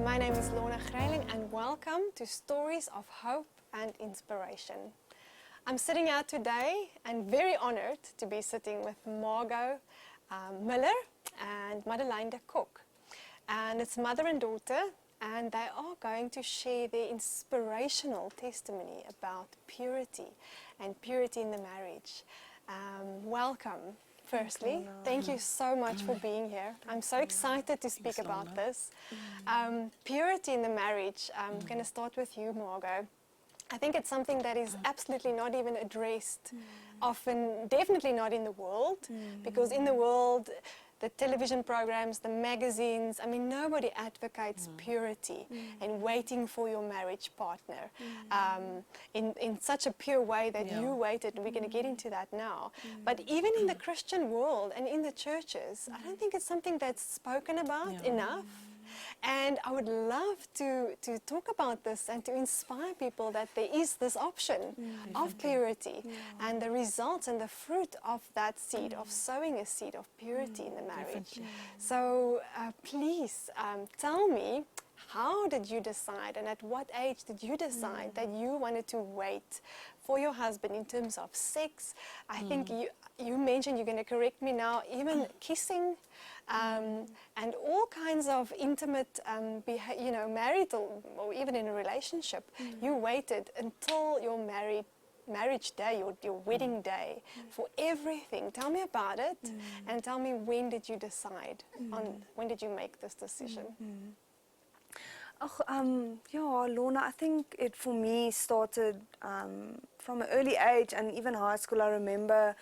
My name is Lorna Greiling and welcome to Stories of Hope and Inspiration. I'm sitting out today and very honoured to be sitting with Margot Miller and Madeleine de Kock. And it's mother and daughter, and they are going to share their inspirational testimony about purity and purity in the marriage. Welcome. Firstly, thank you so much for being here. I'm so excited to speak about this. Purity in the marriage. I'm going to start with you, Margot. I think it's something that is absolutely not even addressed often, definitely not in the world, because in the world, the television programs, the magazines, I mean, nobody advocates purity and waiting for your marriage partner in such a pure way that you waited, and we're going to get into that now. But even in the Christian world and in the churches, I don't think it's something that's spoken about enough. And I would love to talk about this and to inspire people that there is this option of purity and the results and the fruit of that seed, of sowing a seed of purity in the marriage. So please tell me, how did you decide, and at what age did you decide that you wanted to wait for your husband in terms of sex? I think you mentioned, you're going to correct me now, even kissing, and all kinds of intimate, marital or even in a relationship. You waited until your marriage day, your wedding day, for everything. Tell me about it, and tell me, when did you decide when did you make this decision? Lorna, I think it for me started from an early age, and even high school. I remember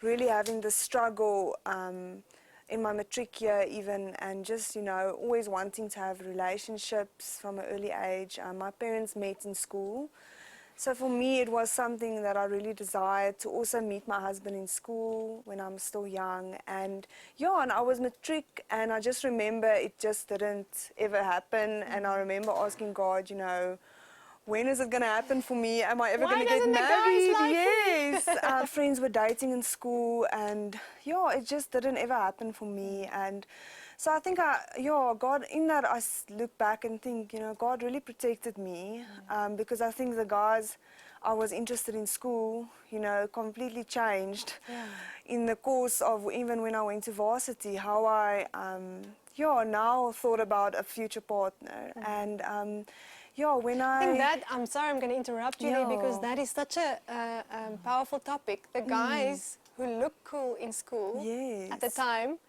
really having the struggle in my matric year even, and just, always wanting to have relationships from an early age. My parents met in school. So for me, it was something that I really desired, to also meet my husband in school when I'm still young. And I was matric, and I just remember it just didn't ever happen. And I remember asking God, when is it going to happen for me? Am I ever going to get married? Yes. Friends were dating in school, and it just didn't ever happen for me. And so I think God, in that I look back and think, God really protected me, because I think the guys I was interested in school, completely changed in the course of, even when I went to varsity, how I, now thought about a future partner. And when I think that, I'm sorry, I'm going to interrupt you there, because that is such a powerful topic. The guys who look cool in school at the time,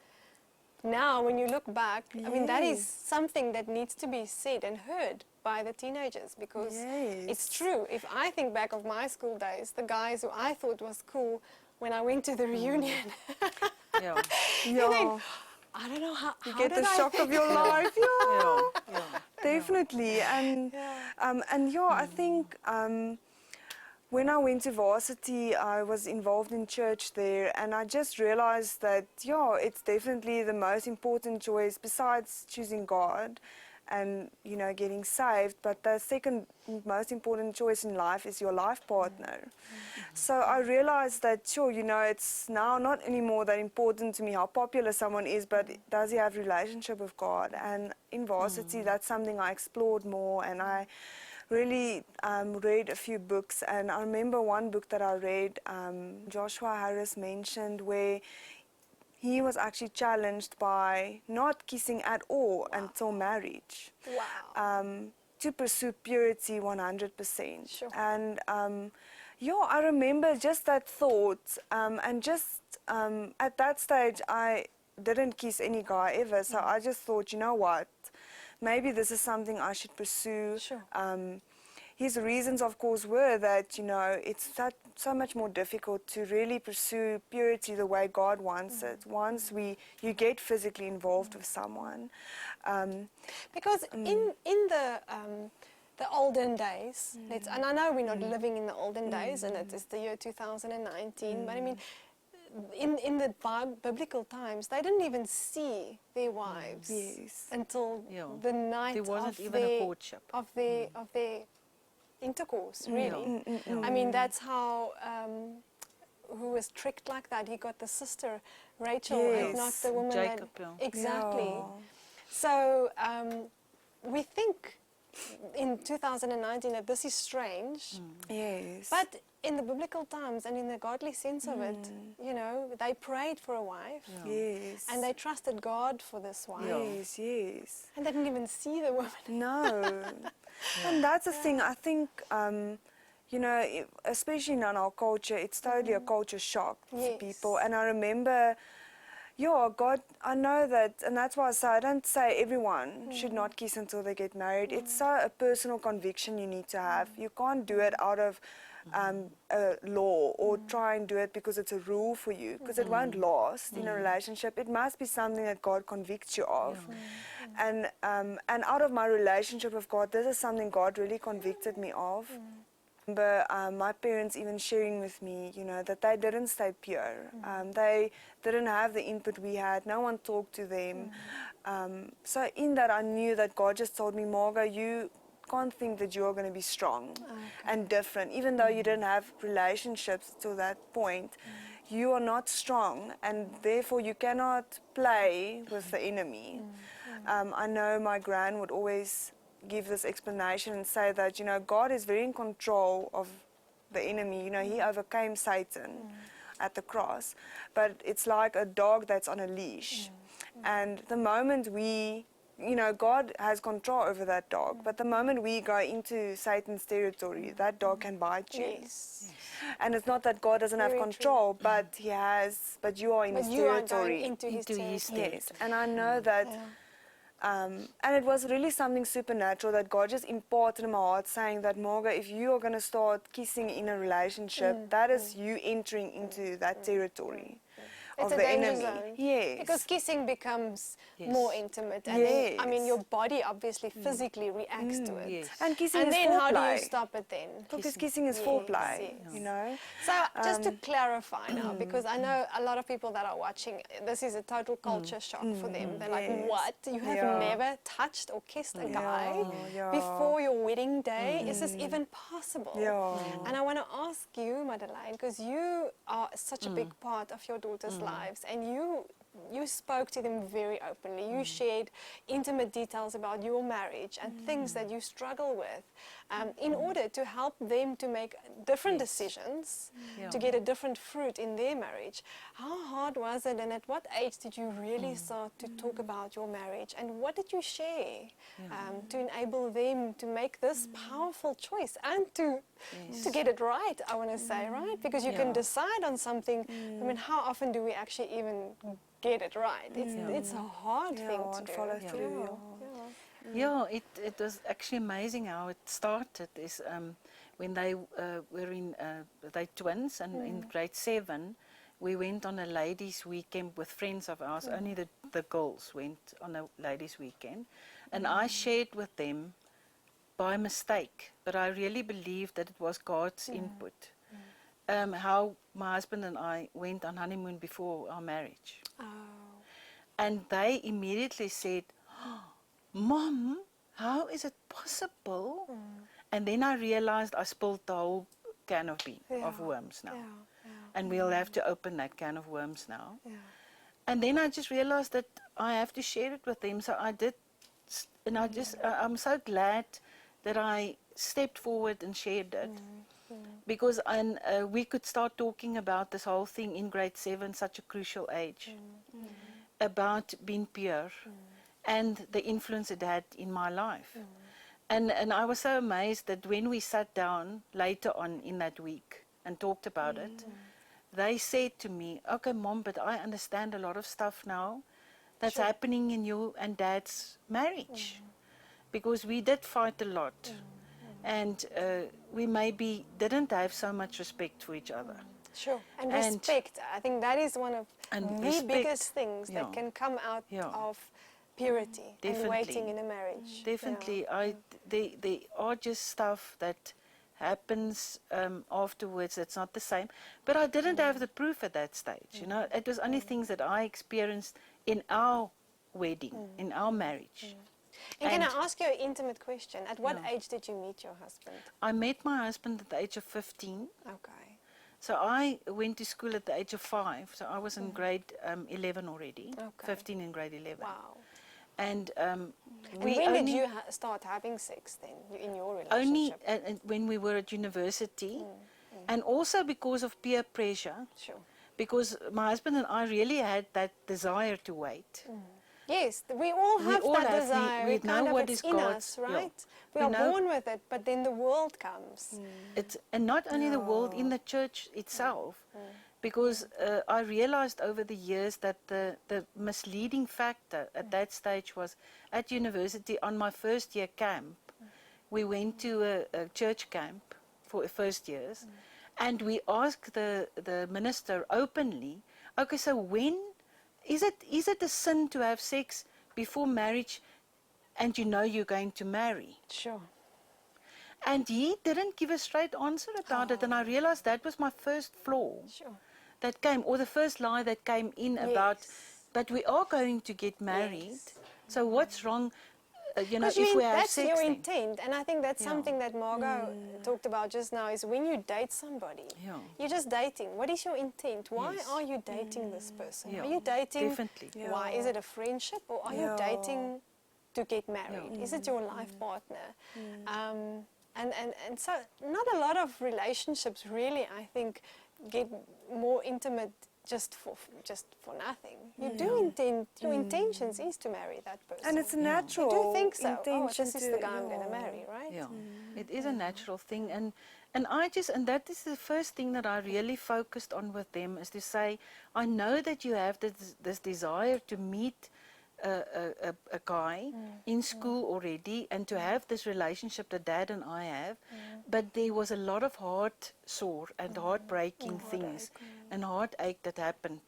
now when you look back, I mean, that is something that needs to be said and heard by the teenagers, because it's true. If I think back of my school days, the guys who I thought was cool, when I went to the reunion, you think, I don't know how you get the shock of your life. Definitely. And I think when I went to varsity, I was involved in church there, and I just realized that it's definitely the most important choice besides choosing God and getting saved, but the second most important choice in life is your life partner. So I realized that it's now not anymore that important to me how popular someone is, but does he have a relationship with God? And in varsity, that's something I explored more, and I really read a few books. And I remember one book that I read, Joshua Harris mentioned, where he was actually challenged by not kissing at all until marriage. To pursue purity 100%. Sure. And I remember just that thought, and just at that stage I didn't kiss any guy ever, so I just thought, what, maybe this is something I should pursue. Sure. His reasons, of course, were that, it's so much more difficult to really pursue purity the way God wants it, once you get physically involved with someone. Because in the olden days, and I know we're not living in the olden days, and it is the year 2019, but I mean, in the biblical times, they didn't even see their wives until the night of their intercourse, really. I mean, that's how, who was tricked like that. He got the sister, Rachel, and not the woman Jacob, that... Exactly. So we think in 2019 that this is strange, Yes. but in the biblical times and in the godly sense of it, you know, they prayed for a wife Yes. and they trusted God for this wife. Yes, yes. And they didn't even see the woman. No. And that's the thing. I think, you know, especially in our culture, it's totally a culture shock for Yes. people. And I remember, yeah, God, I know that, and that's why I say, I don't say everyone should not kiss until they get married. It's so a personal conviction you need to have. You can't do it out of a law or try and do it because it's a rule for you, because it won't last in a relationship. It must be something that God convicts you of. And out of my relationship with God, this is something God really convicted me of. But my parents even sharing with me, you know, that they didn't stay pure. They didn't have the input we had. No one talked to them. So in that, I knew that God just told me, Margo, you can't think that you're going to be strong and different. Even though you didn't have relationships to that point, you are not strong, and therefore you cannot play with the enemy. I know my gran would always give this explanation and say that, you know, God is very in control of the enemy. You know, he overcame Satan at the cross, but it's like a dog that's on a leash. And the moment we, you know, God has control over that dog, but the moment we go into Satan's territory, that dog can bite you. Yes. And it's not that God doesn't Very have true. control, but he has, but you are in But his you are going territory. into his territory. Yes, and I know that, and it was really something supernatural that God just imparted in my heart, saying that, Margo, if you are going to start kissing in a relationship, that is you entering into that territory It's of a the danger enemy. zone. Yes. Because kissing becomes Yes. more intimate. And then, I mean, Yes. your body obviously physically reacts to it. Yes. And kissing And is then how do you foreplay. stop it then? Because kissing is Yes, foreplay, yes. you know. So just to clarify now, because I know a lot of people that are watching, this is a total culture shock for them. They're like, Yes. what? You have Yeah. never touched or kissed a guy Yeah. before your wedding day? Is this even possible? Yeah. And I want to ask you, Madeleine, because you are such a big part of your daughters' lives, and you spoke to them very openly. You shared intimate details about your marriage and things that you struggle with in order to help them to make different decisions, Yeah. to get a different fruit in their marriage. How hard was it, and at what age did you really start to talk about your marriage, and what did you share to enable them to make this powerful choice and to get it right, I want to say, right? Because you can Yeah. decide on something. I mean, how often do we actually even get it right? It's a hard thing to and do. follow Yeah. through. Yeah. Yeah, it was actually amazing how it started. Is when they were in they twins, and in grade 7, we went on a ladies' weekend with friends of ours. Only the girls went on a ladies' weekend, and I shared with them by mistake, but I really believe that it was God's input. How my husband and I went on honeymoon before our marriage. Oh. And they immediately said, Mom, how is it possible? And then I realized I spilled the whole can of worms now. Yeah. And we'll have to open that can of worms now. Yeah. And then I just realized that I have to share it with them. So I did, and I'm so glad that I stepped forward and shared it. Because we could start talking about this whole thing in grade 7, such a crucial age, about being pure and the influence it had in my life. And I was so amazed that when we sat down later on in that week and talked about it, they said to me, okay, Mom, but I understand a lot of stuff now that's happening in you and Dad's marriage. Because we did fight a lot. And we maybe didn't have so much respect for each other. Sure. And And- respect. I think that is one of And the respect, biggest things yeah. that can come out Yeah. of purity and Definitely. waiting in a marriage. Definitely, they are just stuff that happens afterwards. That's not the same. But I didn't have the proof at that stage. You know, it was only things that I experienced in our wedding, in our marriage. And can I And- ask you an intimate question? At what Yeah. age did you meet your husband? I met my husband at the age of 15. Okay. So I went to school at the age of 5. So I was in grade 11 already. Okay. 15 in grade 11. Wow. And And we when did only you start having sex then in your only relationship? when we were at university, and also because of peer pressure. Sure. Because my husband and I really had that desire to wait. Yes, we all We have all that have the- desire. we It know kind of what it's is in God's- us, yeah. right? We We are know- born with it, but then the world comes. It's, and not only the world, in the church itself. Because I realized over the years that the misleading factor at that stage was at university on my first year camp. We went to a church camp for first years, and we asked the minister openly, okay, so when is it a sin to have sex before marriage and you know you're going to marry? Sure. And he didn't give a straight answer about it, and I realized that was my first flaw Sure. that came, or the first lie that came in about, Yes. but we are going to get married, so what's wrong, you know, Because if we have that's sex your then? intent, and I think that's Yeah. something that Margot talked about just now. Is when you date somebody, Yeah. you're just dating. What is your intent? Why Yes. are you dating this person? Yeah, Are you dating? definitely. Why is it a friendship, or are you Yeah. dating to get married? Is it your life partner? And so not a lot of relationships really, I think, get more intimate just for nothing. You do intend, your intentions is to marry that person. And it's a Yeah. natural You do think so. Oh, intention this is to, the guy I'm going to yeah. marry, right? Yeah, it is a natural thing, and that is the first thing that I really focused on with them, is to say, I know that you have this desire to meet a guy in school already, and to have this relationship that Dad and I have, but there was a lot of heart sore and heartbreaking things and heartache that happened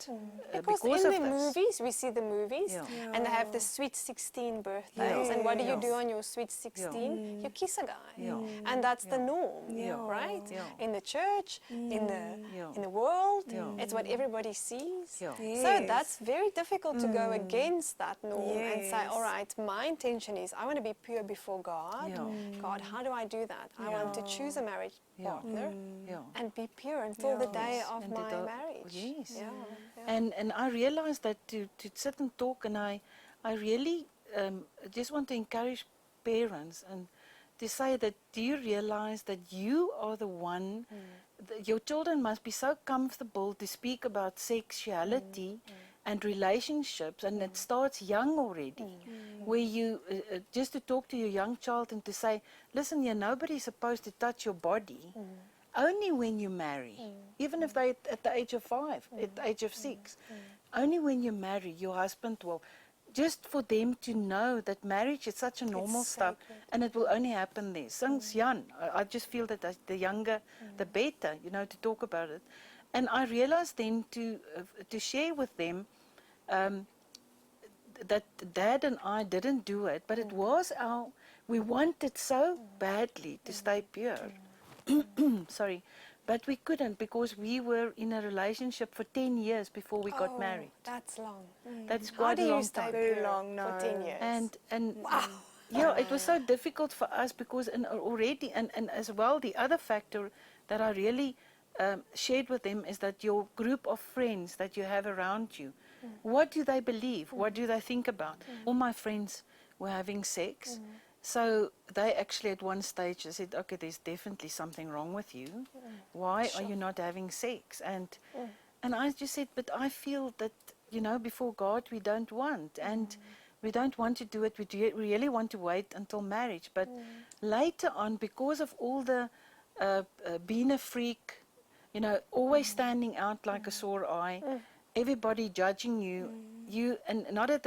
Because because in of the this. movies, we see the movies, Yeah. and they have the sweet 16 birthdays. Yeah. And what do you Yeah. do on your sweet 16? You kiss a guy. Yeah. And that's the norm, Yeah. right? Yeah. In the church, in Yeah. the world, Yeah. it's what everybody sees. Yeah. So Yes. that's very difficult to go against that norm and say, Yes. all right, my intention is I want to be pure before God. Yeah. God, how do I do that? I want to choose a marriage Yeah. partner Yeah. and be pure until the day Yes. of And my the- marriage. yes. Yeah. And I realized that to sit and talk, and I really just want to encourage parents and to say that, do you realize that you are the one, your children must be so comfortable to speak about sexuality and relationships, and it starts young already, where you, just to talk to your young child and to say, listen, nobody's supposed to touch your body. Only when you marry, even if they're at the age of 5, at the age of 6, only when you marry, your husband will, just for them to know that marriage is such a normal stuff, sacred. and it will only happen there. Since young, I just feel that the younger, the better, to talk about it. And I realized then to share with them that Dad and I didn't do it, but it was we wanted so badly to stay pure. Sorry, but we couldn't, because we were in a relationship for 10 years before we got married. That's long. That is How quite do a you long stay time. Very pure long, for no. 10 years? And yeah, it was so difficult for us because already, and as well, the other factor that I really shared with them is that your group of friends that you have around you, what do they believe? What do they think about? All my friends were having sex. So they actually at one stage they said, okay, there's definitely something wrong with you. Why are you not having sex? And I just said, but I feel that, before God we don't want. And we don't want to do it. We really want to wait until marriage. But later on, because of all the being a freak, always standing out like a sore eye, everybody judging you, and not that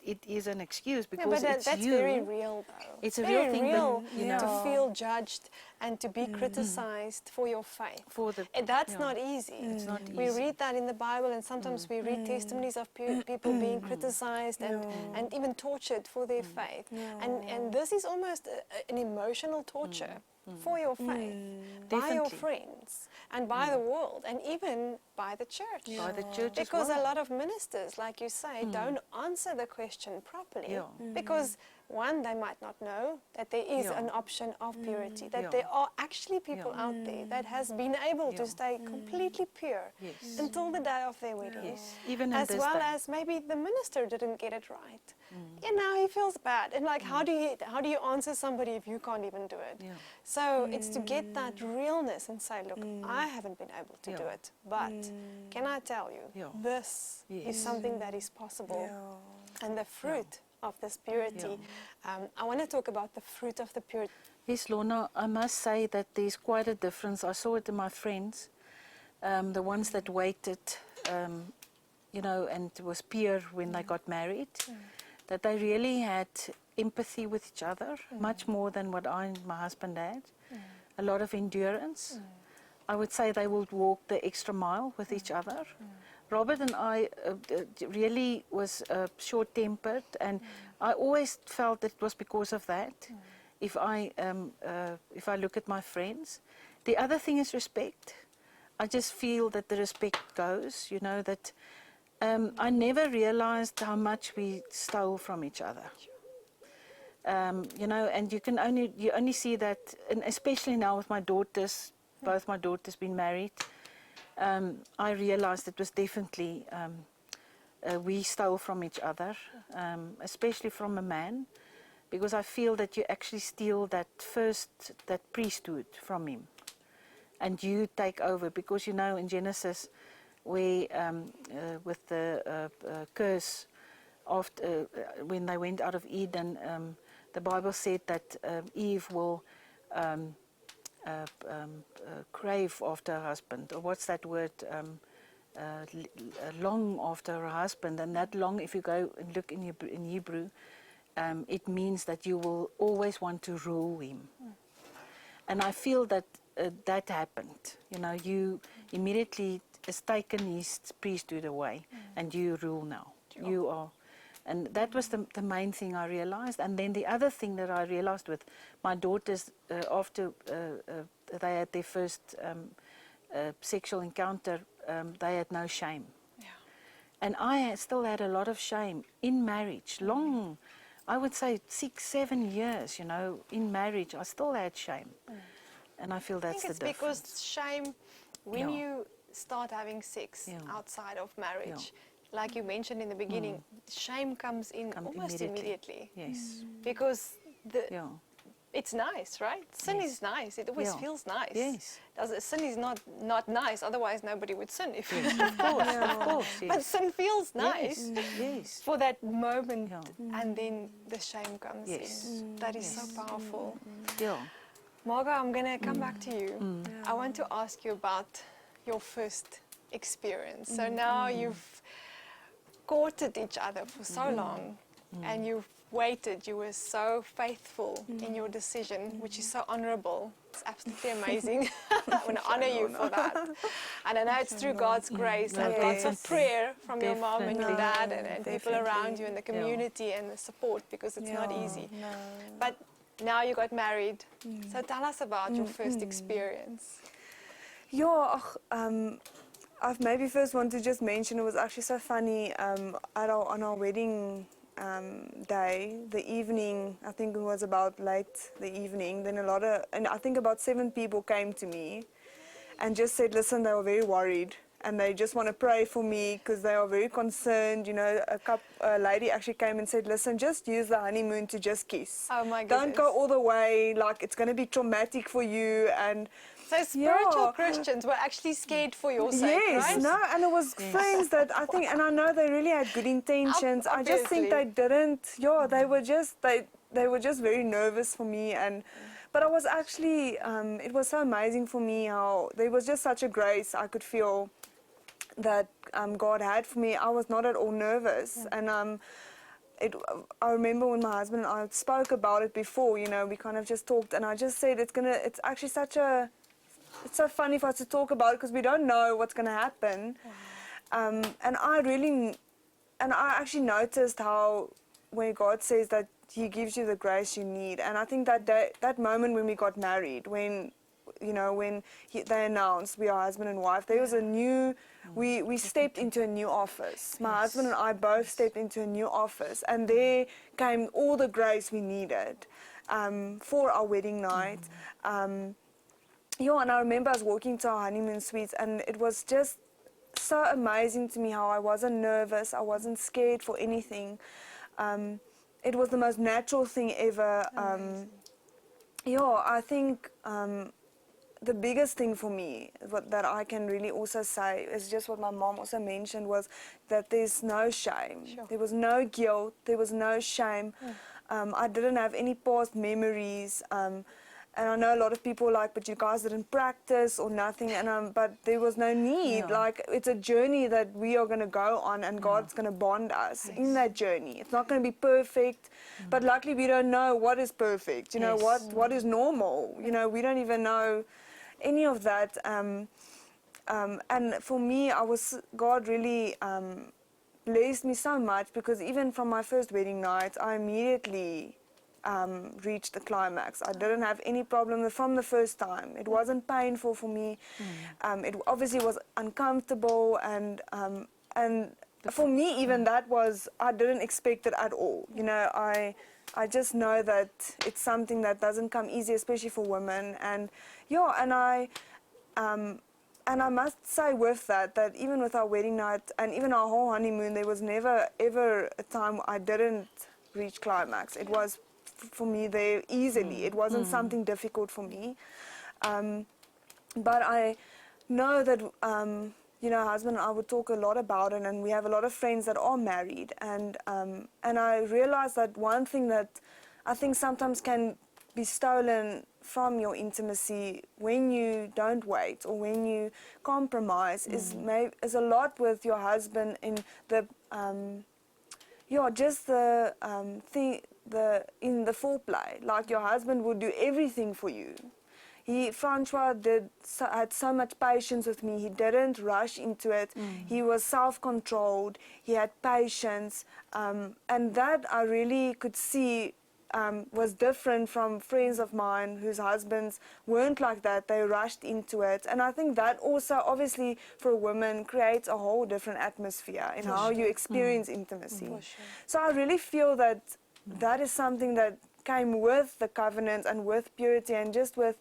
it is an excuse, Yeah, because but it's that's you. very real, though. It's a very real thing, real but, to feel judged and to be criticized for your faith. For the- That's yeah. not easy. It's not We easy. read that in the Bible, and sometimes we read testimonies of people being criticized and even tortured for their faith. And this is almost an emotional torture for your faith, by your Definitely. friends, and by the world, and even by the church. By the church as Because well. a lot of ministers, like you say, don't answer the question properly Yeah. because one, they might not know that there is Yeah. an option of purity, that Yeah. there are actually people Yeah. out there that has been able to Yeah. stay completely pure Yes. until the day of their wedding. Yes. Even in As this well day. as maybe the minister didn't get it right. And now he feels bad. And like, how do you answer somebody if you can't even do it? Yeah. So it's to get that realness and say, look, I haven't been able to do Yeah. it, but can I tell you, Yeah. this is Yes. something that is possible. Yeah. And the fruit of this purity. I want to talk about the fruit of the purity. Yes, Lorna, I must say that there's quite a difference. I saw it in my friends, the ones that waited, you know, and was pure when they got married, that they really had empathy with each other, much more than what I and my husband had. A lot of endurance. I would say they would walk the extra mile with each other. Robert and I really was short-tempered, and I always felt that it was because of that. If I look at my friends, the other thing is respect. I just feel that the respect goes. You know that I never realized how much we stole from each other. You know, and you only see that, and especially now with my daughters, both my daughters being married. I realized it was definitely we stole from each other, especially from a man, because I feel that you actually steal that priesthood from him, and you take over, because you know in Genesis, where with the curse after when they went out of Eden, the Bible said that Eve will crave after her husband, or what's that word? Long after her husband, and that long, if you go and look in Hebrew, it means that you will always want to rule him. And I feel that that happened. You know, you immediately has taken his priesthood away, and you rule now. You are. And that was the main thing I realized. And then the other thing that I realized with my daughters, after they had their first sexual encounter, they had no shame. Yeah. And I still had a lot of shame in marriage. Long, I would say 6-7 years, you know, in marriage, I still had shame. And I feel that's I think the it's difference. because shame, when Yeah. you start having sex Yeah. outside of marriage, like you mentioned in the beginning, shame comes in almost immediately. Yes. Because Yeah. it's nice, right? Sin Yes. is nice. It always Yeah. feels nice. Yes. Sin is not nice, otherwise nobody would sin. If Of course, of course. Yes. But sin feels nice Yes. for that moment, Yeah. and then the shame comes Yes. in. That is so powerful. Yeah. Margot, I'm going to come back to you. I want to ask you about your first experience. So now you've courted each other for so long, and you've waited. You were so faithful in your decision, which is so honorable. It's absolutely amazing. I want to honor you for that. And I know it's through God's grace and lots of prayer from your mom and your dad and people around you in the community and the support, because it's not easy. But now you got married. So tell us about your first experience. Yeah, I've maybe first want to just mention, it was actually so funny, on our wedding day, the evening, I think it was about late the evening, then and I think about 7 people came to me and just said, listen, they were very worried and they just want to pray for me because they are very concerned. You know, a lady actually came and said, listen, just use the honeymoon to just kiss. Oh my goodness. Don't go all the way, like it's going to be traumatic for you. And so spiritual Christians were actually scared for your sake, yes, right? no, and it was friends that I think, and I know they really had good intentions. I just think they didn't. Yeah, they were just very nervous for me, but I was actually, it was so amazing for me how there was just such a grace I could feel that God had for me. I was not at all nervous, and I remember when my husband and I spoke about it before. You know, we kind of just talked, and I just said it's actually it's so funny for us to talk about it because we don't know what's going to happen. And I actually noticed how when God says that He gives you the grace you need, and I think that moment when we got married, when you know, when they announced we are husband and wife, there was a new, we stepped into a new office. My husband and I both stepped into a new office, and there came all the grace we needed for our wedding night. Yeah, and I remember us walking to our honeymoon suites, and it was just so amazing to me how I wasn't nervous, I wasn't scared for anything. It was the most natural thing ever. Yeah, I think the biggest thing for me that I can really also say is just what my mom also mentioned, was that there's no shame. Sure. There was no guilt, there was no shame. I didn't have any past memories. And I know a lot of people like, but you guys didn't practice or nothing, and but there was no need. Yeah. Like, it's a journey that we are going to go on, and God's going to bond us in that journey. It's not going to be perfect, but luckily we don't know what is perfect. You know, Yes. what is normal. You know, we don't even know any of that. And for me, God really blessed me so much, because even from my first wedding night, I immediately reached the climax. I didn't have any problem from the first time. It wasn't painful for me. It obviously was uncomfortable, and for me, even that was, I didn't expect it at all. You know, I just know that it's something that doesn't come easy, especially for women. And yeah, and I must say with that even with our wedding night and even our whole honeymoon, there was never ever a time I didn't reach climax. It was for me there easily. It wasn't something difficult for me. But I know that, you know, husband and I would talk a lot about it, and we have a lot of friends that are married. And I realized that one thing that I think sometimes can be stolen from your intimacy when you don't wait or when you compromise is a lot with your husband in the just the thing, in the foreplay. Like, your husband would do everything for you. Francois had so much patience with me. He didn't rush into it. He was self-controlled. He had patience, and that I really could see was different from friends of mine whose husbands weren't like that. They rushed into it, and I think that also, obviously, for women, creates a whole different atmosphere in how you experience intimacy. So I really feel that that is something that came with the covenant and with purity, and just with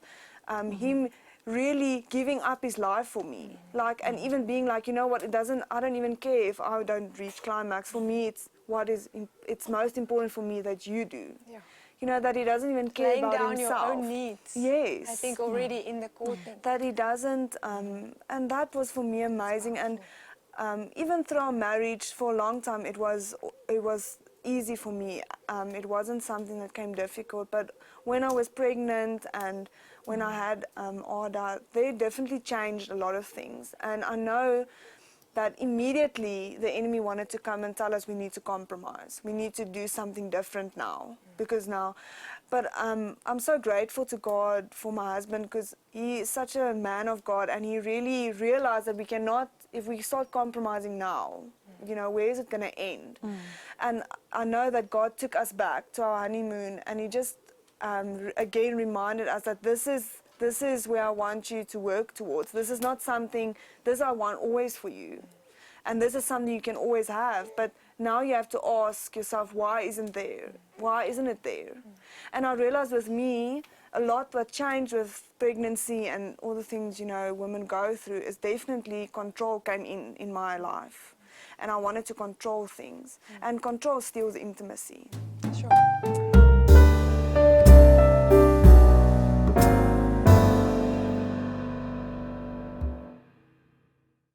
him really giving up his life for me. Like, and even being like, you know what, I don't even care if I don't reach climax. For me, it's most important for me that you do. Yeah. You know, that he doesn't even care Laying about down himself. your own needs. Yes. I think already in the courting. That he doesn't, and that was for me amazing. And even through our marriage, for a long time, it was easy for me. It wasn't something that came difficult. But when I was pregnant and when I had Ada, they definitely changed a lot of things. And I know that immediately the enemy wanted to come and tell us we need to compromise. We need to do something different now. But I'm so grateful to God for my husband, because he is such a man of God, and he really realized that we cannot, if we start compromising now, you know, where is it going to end? And I know that God took us back to our honeymoon, and he just again reminded us that this is where I want you to work towards. This is not something, this I want always for you. And this is something you can always have. But now you have to ask yourself, why isn't there? Why isn't it there? And I realized with me, a lot what changed with pregnancy and all the things, you know, women go through is definitely control came in my life. And I wanted to control things. And control steals intimacy. Sure.